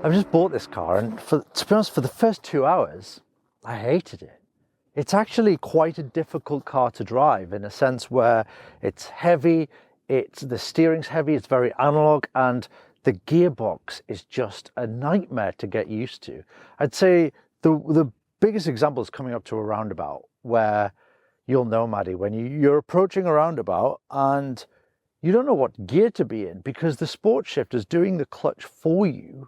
I've just bought this car, and to be honest, for the first 2 hours, I hated it. It's actually quite a difficult car to drive in a sense where it's heavy, the steering's heavy, it's very analog, and the gearbox is just a nightmare to get used to. I'd say the biggest example is coming up to a roundabout where you'll know, Maddie, when you're approaching a roundabout and you don't know what gear to be in because the SportShift is doing the clutch for you.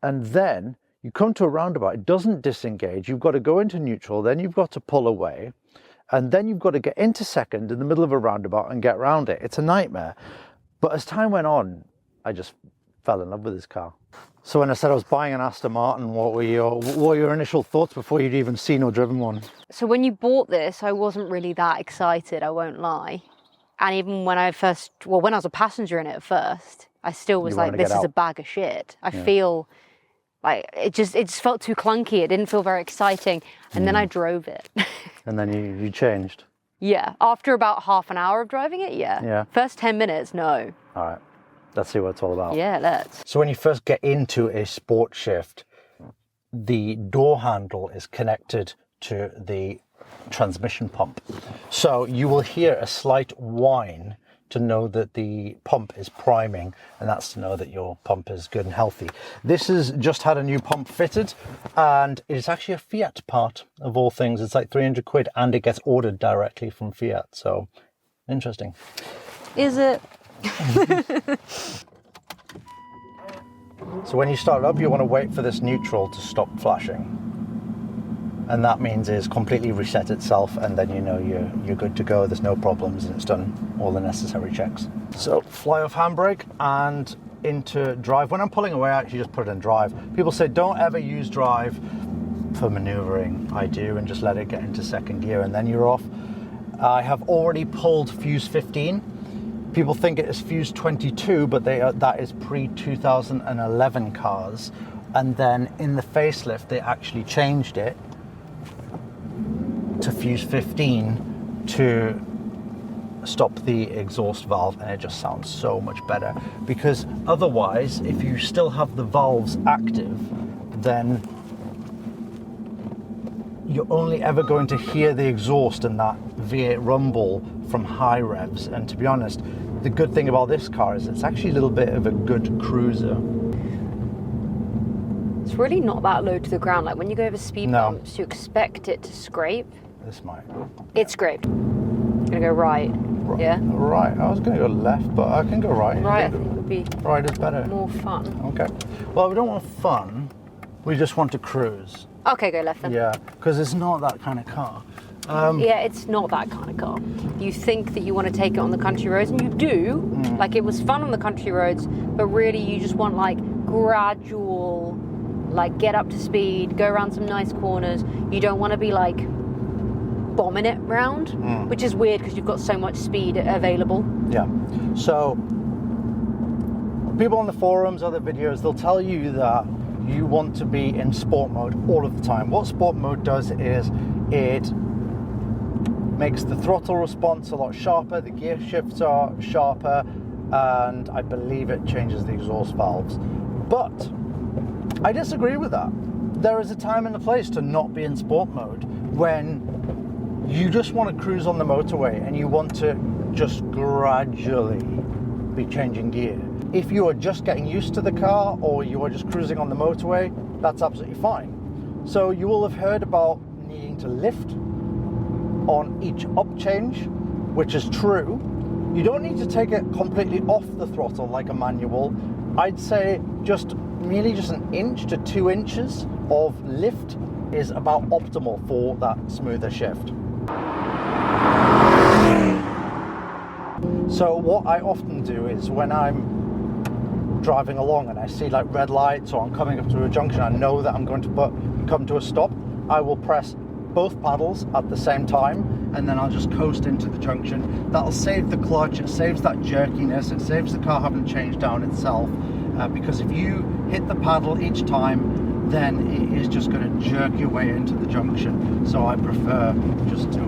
And then you come to a roundabout, it doesn't disengage. You've got to go into neutral, then you've got to pull away, and then you've got to get into second in the middle of a roundabout and get around it. It's a nightmare. But as time went on, I just fell in love with this car. So when I said I was buying an Aston Martin, what were your initial thoughts before you'd even seen or driven one? So when you bought this, I wasn't really that excited, I won't lie. And even when I was a passenger in it at first, I still was like, this is a bag of shit. I feel like it just felt too clunky. It didn't feel very exciting. And then I drove it. And then you changed? Yeah. After about half an hour of driving it, yeah. First 10 minutes, no. All right. Let's see what it's all about. Yeah, let's. So when you first get into a SportShift, the door handle is connected to the transmission pump. So you will hear a slight whine to know that the pump is priming, and that's to know that your pump is good and healthy. This has just had a new pump fitted, and it's actually a Fiat part of all things. It's like 300 quid, and it gets ordered directly from Fiat. So interesting. Is it? So when you start it up, you want to wait for this neutral to stop flashing. And that means it's completely reset itself, and then you know you're good to go. There's no problems, and it's done all the necessary checks. So fly off handbrake and into drive. When I'm pulling away, I actually just put it in drive. People say don't ever use drive for maneuvering. I do, and just let it get into second gear, and then you're off. I have already pulled fuse 15. People think it is fuse 22, but that is pre-2011 cars. And then in the facelift, they actually changed it to fuse 15 to stop the exhaust valve, and it just sounds so much better. Because otherwise, if you still have the valves active, then you're only ever going to hear the exhaust and that V8 rumble from high revs. And to be honest, the good thing about this car is it's actually a little bit of a good cruiser. It's really not that low to the ground. Like when you go over speed bumps, you expect it to scrape. This might. It scraped. I'm gonna go right. Yeah? Right. I was gonna go left, but I can go right. Right, I think would be right is better. More fun. Okay. Well, we don't want fun. We just want to cruise. Okay, go left then. Yeah, because it's not that kind of car. Yeah, it's not that kind of car. You think that you want to take it on the country roads, and you do. Like, it was fun on the country roads, but really you just want, like, gradual, like, get up to speed, go around some nice corners. You don't want to be, like, bombing it round, which is weird because you've got so much speed available. Yeah. So, people on the forums, other videos, they'll tell you that you want to be in sport mode all of the time. What sport mode does is it makes the throttle response a lot sharper, the gear shifts are sharper, and I believe it changes the exhaust valves. But I disagree with that. There is a time and a place to not be in sport mode when you just want to cruise on the motorway and you want to just gradually be changing gear. If you are just getting used to the car or you are just cruising on the motorway, that's absolutely fine. So you will have heard about needing to lift on each up change, which is true. You don't need to take it completely off the throttle like a manual. I'd say merely just an inch to 2 inches of lift is about optimal for that smoother shift. So what I often do is when I'm driving along and I see like red lights or I'm coming up to a junction, I know that I'm going to come to a stop, I will press both paddles at the same time, and then I'll just coast into the junction. That'll save the clutch, it saves that jerkiness, it saves the car having to change down itself, because if you hit the paddle each time, then it is just going to jerk your way into the junction. So I prefer just to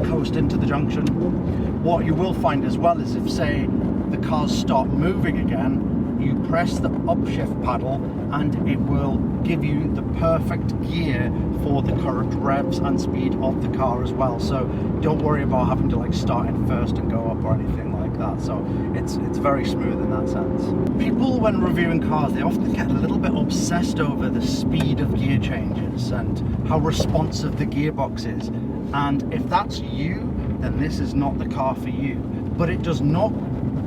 coast into the junction. What you will find as well is if, say, the cars start moving again, you press the upshift paddle and it will give you the perfect gear for the current revs and speed of the car as well. So don't worry about having to like start in first and go up or anything like that. So it's very smooth in that sense. People, when reviewing cars, they often get a little bit obsessed over the speed of gear changes and how responsive the gearbox is. And if that's you, then this is not the car for you. But it does not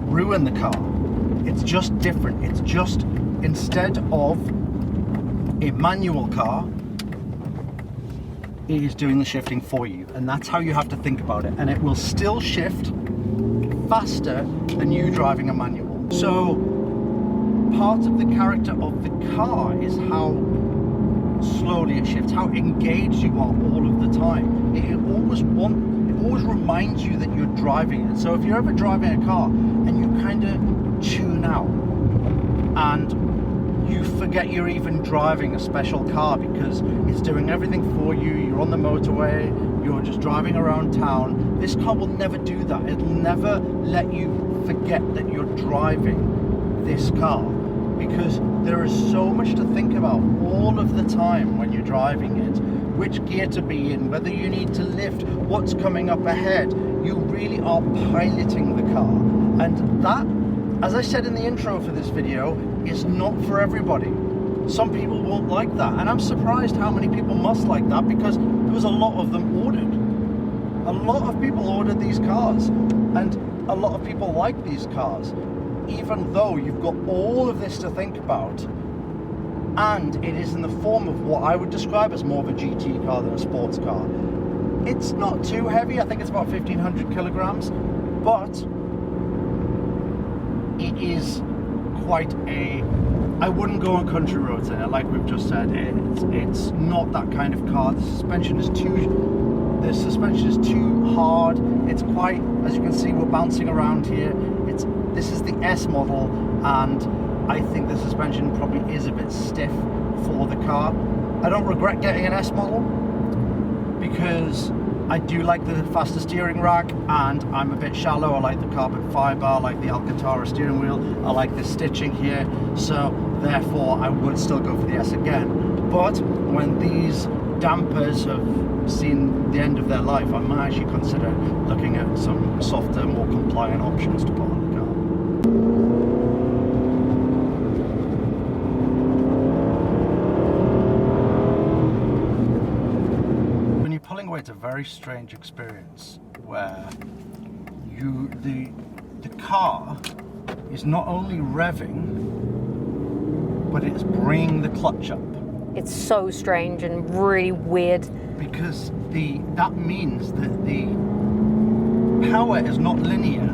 ruin the car. It's just different. It's just, instead of a manual car, it is doing the shifting for you. And that's how you have to think about it. And it will still shift faster than you driving a manual. So part of the character of the car is how slowly it shifts, how engaged you are all of the time. It always reminds you that you're driving it. So if you're ever driving a car and you kind of tune out and you forget you're even driving a special car because it's doing everything for you, you're on the motorway, you're just driving around town, this car will never do that. It'll never let you forget that you're driving this car, because there is so much to think about all of the time when you're driving it. Which gear to be in, whether you need to lift, what's coming up ahead. You really are piloting the car. And that, as I said in the intro for this video, is not for everybody. Some people won't like that. And I'm surprised how many people must like that, because there was a lot of them ordered. A lot of people ordered these cars. And a lot of people like these cars. Even though you've got all of this to think about, and it is in the form of what I would describe as more of a GT car than a sports car. It's not too heavy, I think it's about 1,500 kilograms, but it is quite a, I wouldn't go on country roads in it, like we've just said. It's not that kind of car. The suspension is too hard. It's quite, as you can see, we're bouncing around here. This is the S model, and I think the suspension probably is a bit stiff for the car. I don't regret getting an S model because I do like the faster steering rack, and I'm a bit shallow. I like the carbon fiber, I like the Alcantara steering wheel, I like the stitching here, so therefore I would still go for the S again. But when these dampers have seen the end of their life, I might actually consider looking at some softer, more compliant options to put on the car. When you're pulling away, it's a very strange experience where the car is not only revving, but it's bringing the clutch up. It's so strange and really weird. Because that means that the power is not linear,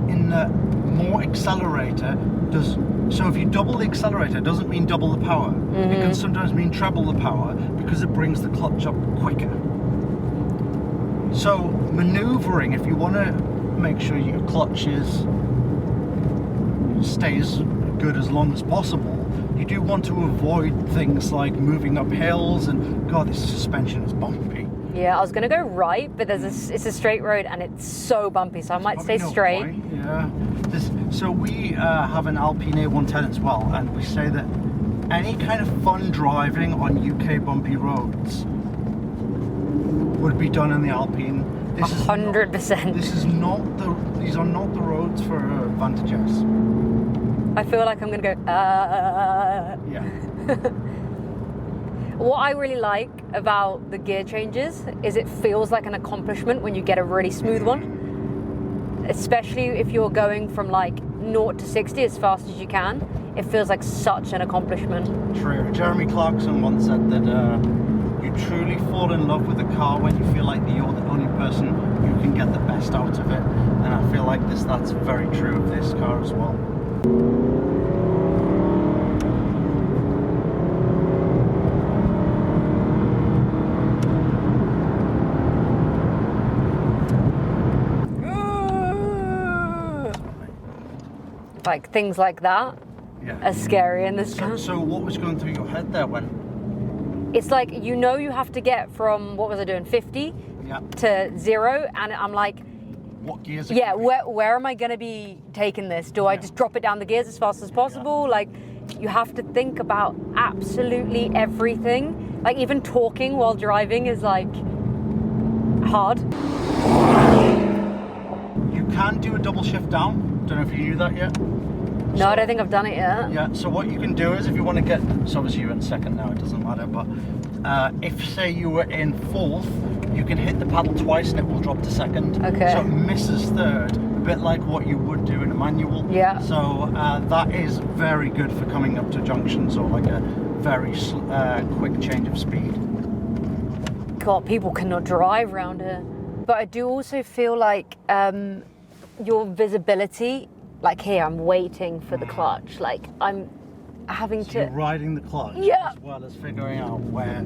in that more accelerator does. So if you double the accelerator, it doesn't mean double the power. Mm-hmm. It can sometimes mean treble the power because it brings the clutch up quicker. So maneuvering, if you want to make sure your clutch stays good as long as possible, you do want to avoid things like moving up hills, and God, this suspension is bumpy. Yeah, I was going to go right, but it's a straight road and it's so bumpy, so I might stay straight. Point. Yeah. So we have an Alpine A110 as well, and we say that any kind of fun driving on UK bumpy roads would be done in the Alpine. 100%. These are not the roads for Vantage S. I feel like I'm going to go, Yeah. What I really like about the gear changes is it feels like an accomplishment when you get a really smooth one. Especially if you're going from like 0 to 60 as fast as you can. It feels like such an accomplishment. True. Jeremy Clarkson once said that you truly fall in love with a car when you feel like you're the only person who can get the best out of it. And I feel like that's very true of this car as well. Like things like that are scary in this car. So what was going through your head there when? It's like, you have to get from, what was I doing, 50 to 0, and I'm like, what gears are Yeah, going to be. where am I going to be taking this? Do I just drop it down the gears as fast as possible? Like, you have to think about absolutely everything. Like, even talking while driving is like hard. You can do a double shift down. Don't know if you knew that yet. No, I don't think I've done it yet. Yeah, so what you can do is if you want to get, so obviously you're in second now, it doesn't matter, but if say you were in fourth, you can hit the paddle twice and it will drop to second. Okay. So it misses third, a bit like what you would do in a manual. Yeah. So that is very good for coming up to junctions or like a very quick change of speed. God, people cannot drive around here. But I do also feel like your visibility, like here, I'm waiting for the clutch. Like I'm having So to. you're riding the clutch Yeah. as well as figuring out where.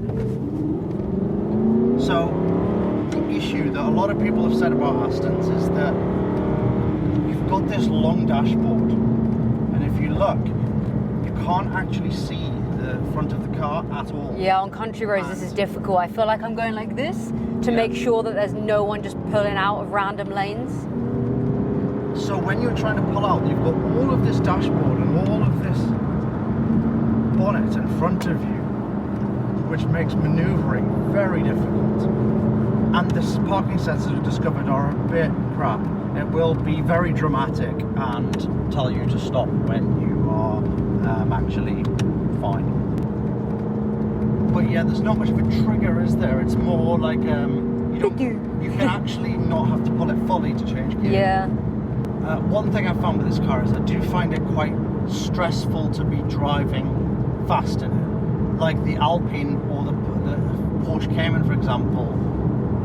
So the issue that a lot of people have said about Astons is that you've got this long dashboard, and if you look, you can't actually see the front of the car at all. Yeah, on country roads, this is difficult. I feel like I'm going like this to make sure that there's no one just pulling out of random lanes. So when you're trying to pull out, you've got all of this dashboard and all of this bonnet in front of you, which makes manoeuvring very difficult. And the parking sensors we've discovered are a bit crap. It will be very dramatic and tell you to stop when you are actually fine. But yeah, there's not much of a trigger, is there? It's more like you can actually not have to pull it fully to change gear. Yeah. One thing I found with this car is I do find it quite stressful to be driving fast in it. Like the Alpine or the Porsche Cayman, for example,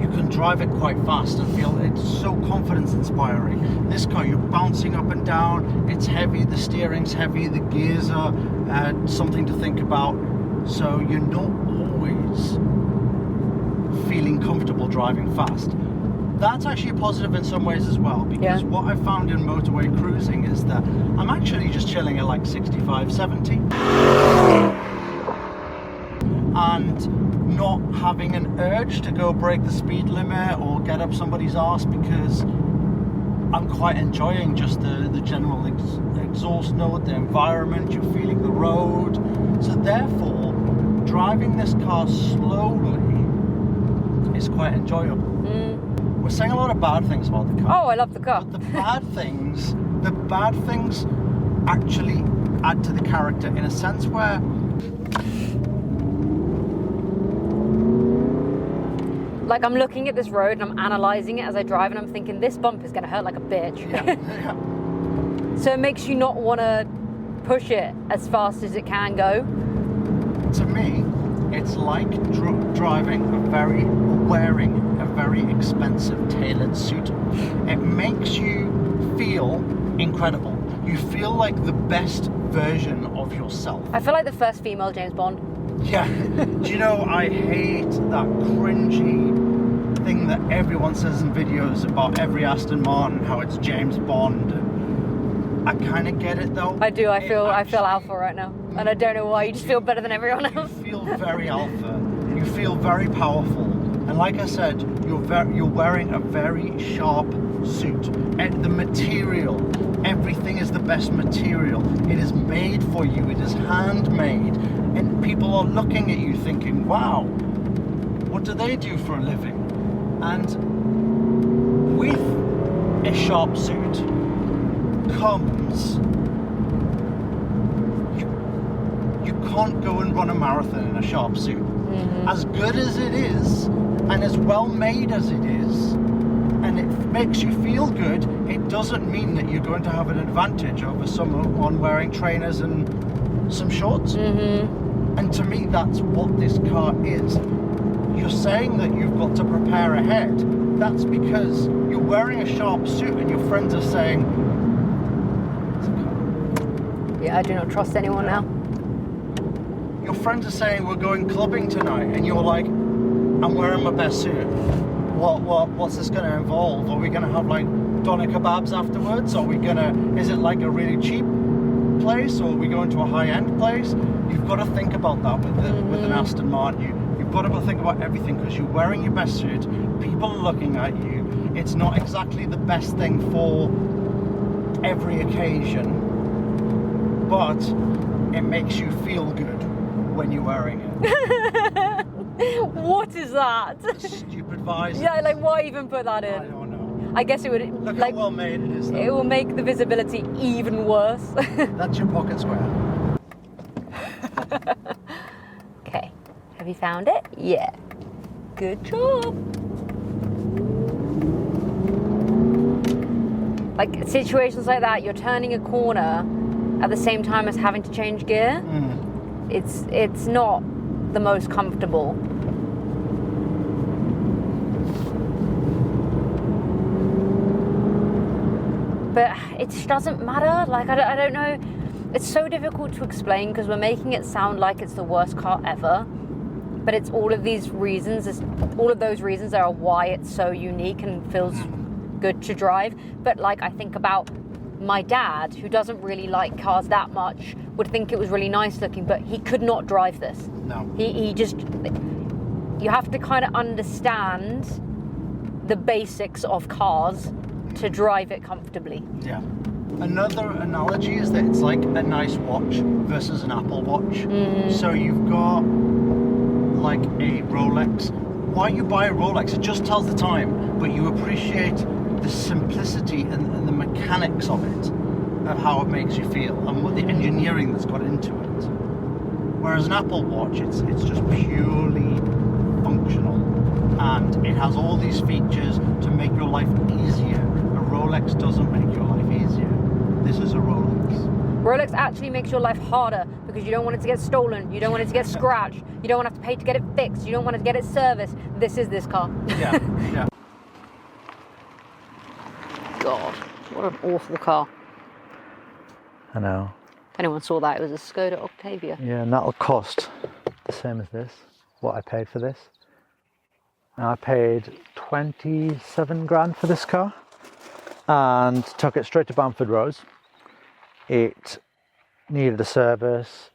you can drive it quite fast and feel it's so confidence inspiring. This car, you're bouncing up and down, it's heavy, the steering's heavy, the gears are something to think about. So you're not always feeling comfortable driving fast. That's actually a positive in some ways as well, because what I found in motorway cruising is that I'm actually just chilling at like 65, 70 and not having an urge to go break the speed limit or get up somebody's arse, because I'm quite enjoying just the general exhaust note, the environment, you're feeling the road. So therefore, driving this car slowly is quite enjoyable. We're saying a lot of bad things about the car. Oh, I love the car. But the bad things actually add to the character in a sense where Like, I'm looking at this road and I'm analysing it as I drive and I'm thinking, this bump is going to hurt like a bitch. yeah. So it makes you not want to push it as fast as it can go. To me, it's like wearing a very expensive tailored suit. It makes you feel incredible. You feel like the best version of yourself. I feel like the first female James Bond. Yeah. Do you know, I hate that cringy thing that everyone says in videos about every Aston Martin, how it's James Bond. I kind of get it though. I do. I feel alpha right now, and I don't know why. You just feel better than everyone else. You feel very alpha. You feel very powerful. And like I said, you're wearing a very sharp suit. And the material, everything is the best material. It is made for you. It is handmade. And people are looking at you thinking, wow, what do they do for a living? And with a sharp suit comes, you can't go and run a marathon in a sharp suit. As good as it is, and as well made as it is, and it makes you feel good, it doesn't mean that you're going to have an advantage over someone wearing trainers and some shorts. And to me, that's what this car is. You're saying that you've got to prepare ahead. That's because you're wearing a sharp suit and your friends are saying, Yeah, I do not trust anyone now. your friends are saying, we're going clubbing tonight, and you're like, I'm wearing my best suit. What's this going to involve? Are we going to have like doner kebabs afterwards? Is it like a really cheap place, or are we going to a high-end place? You've got to think about that with an Aston Martin. You've you've got to think about everything, because you're wearing your best suit, people are looking at you. It's not exactly the best thing for every occasion, but it makes you feel good when you're wearing it. What is that? Stupid visors. Yeah, like why even put that in? I don't know. I guess it would, Look like, how well made it is, though. it will make the visibility even worse. That's your pocket square. Okay, have you found it? Yeah. Good job. Like situations like that, you're turning a corner at the same time as having to change gear. It's not the most comfortable. But it just doesn't matter. Like I don't know. It's so difficult to explain because we're making it sound like it's the worst car ever. But it's all of these reasons. It's all of those reasons are why it's so unique and feels good to drive. But like I think about my dad, who doesn't really like cars that much, would think it was really nice looking, but he could not drive this. No. He just, you have to kind of understand the basics of cars to drive it comfortably. Yeah. Another analogy is that it's like a nice watch versus an Apple Watch. So you've got like a Rolex. Why you buy a Rolex? It just tells the time, but you appreciate the simplicity and the mechanics of it, of how it makes you feel, and what the engineering that's got into it. Whereas an Apple Watch, it's just purely functional, and it has all these features to make your life easier. A Rolex doesn't make your life easier. This is a Rolex. Rolex actually makes your life harder because you don't want it to get stolen, you don't want it to get scratched, you don't want to have to pay to get it fixed, you don't want to get it serviced. This is this car. Yeah, yeah. God, what an awful car. I know. If anyone saw that, it was a Skoda Octavia. Yeah, and that'll cost the same as this, what I paid for this. And I paid 27 grand for this car and took it straight to Bamford Rose. It needed a service,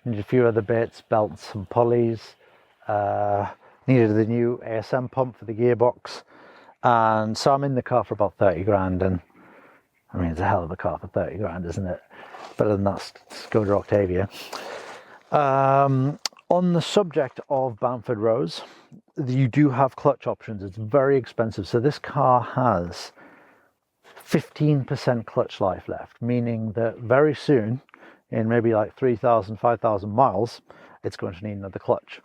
needed a few other bits, belts and pulleys, needed the new ASM pump for the gearbox. And so I'm in the car for about 30 grand, and I mean, it's a hell of a car for 30 grand, isn't it? Better than that Skoda Octavia. On the subject of Bamford Rose, you do have clutch options. It's very expensive. So this car has 15% clutch life left, meaning that very soon, in maybe like 3,000, 5,000 miles, it's going to need another clutch.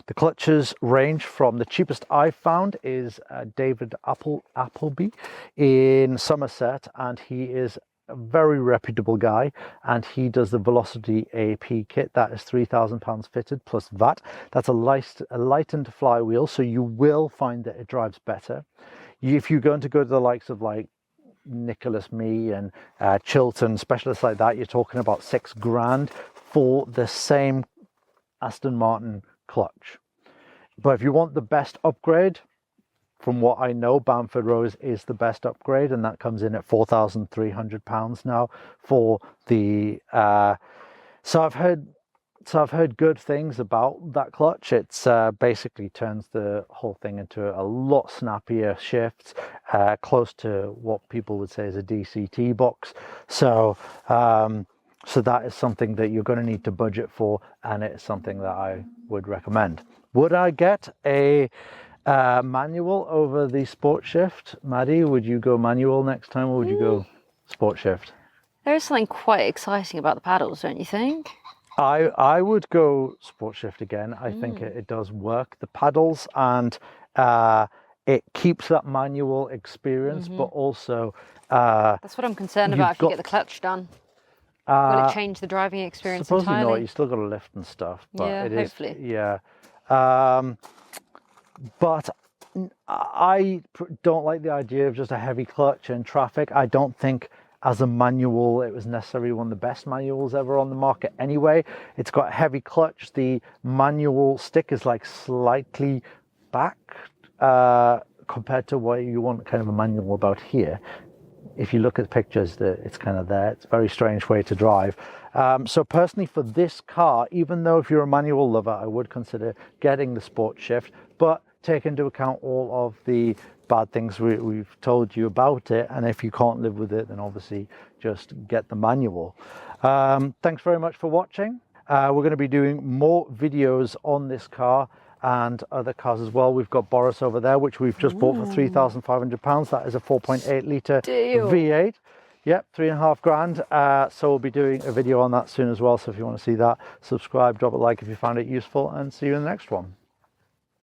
The clutches range from, the cheapest I've found is David Appleby in Somerset, and he is a very reputable guy, and he does the Velocity AP kit. That is £3,000 fitted plus VAT. That's a lightened flywheel, so you will find that it drives better. If you're going to go to the likes of like Nicholas Me and Chilton, specialists like that, you're talking about 6 grand for the same Aston Martin clutch. But if you want the best upgrade, from what I know, Bamford Rose is the best upgrade, and that comes in at £4,300 now for the so I've heard good things about that clutch. It's basically turns the whole thing into a lot snappier shifts, close to what people would say is a DCT box. So so that is something that you're going to need to budget for, and it's something that I would recommend. Would I get a manual over the SportShift? Maddie, would you go manual next time, or would you go SportShift? There is something quite exciting about the paddles, don't you think? I would go SportShift again. I think it does work. The paddles, and it keeps that manual experience, but also... That's what I'm concerned about if you get the clutch done. Will it change the driving experience supposedly entirely? not. You still got to lift and stuff. But Yeah, it hopefully. Is, yeah. But I don't like the idea of just a heavy clutch in traffic. I don't think as a manual it was necessarily one of the best manuals ever on the market anyway. It's got a heavy clutch. The manual stick is like slightly back compared to what you want kind of a manual about here. if you look at the pictures, it's kind of there. It's a very strange way to drive. So personally for this car, even though if you're a manual lover, I would consider getting the SportShift, but take into account all of the bad things we've told you about it. And if you can't live with it, then obviously just get the manual. Thanks very much for watching. We're going to be doing more videos on this car and other cars as well. We've got Boris over there, which we've just bought for £3,500. That is a 4.8 litre V8. Yep, 3.5 grand. So we'll be doing a video on that soon as well. So if you want to see that, subscribe, drop a like if you found it useful, and see you in the next one.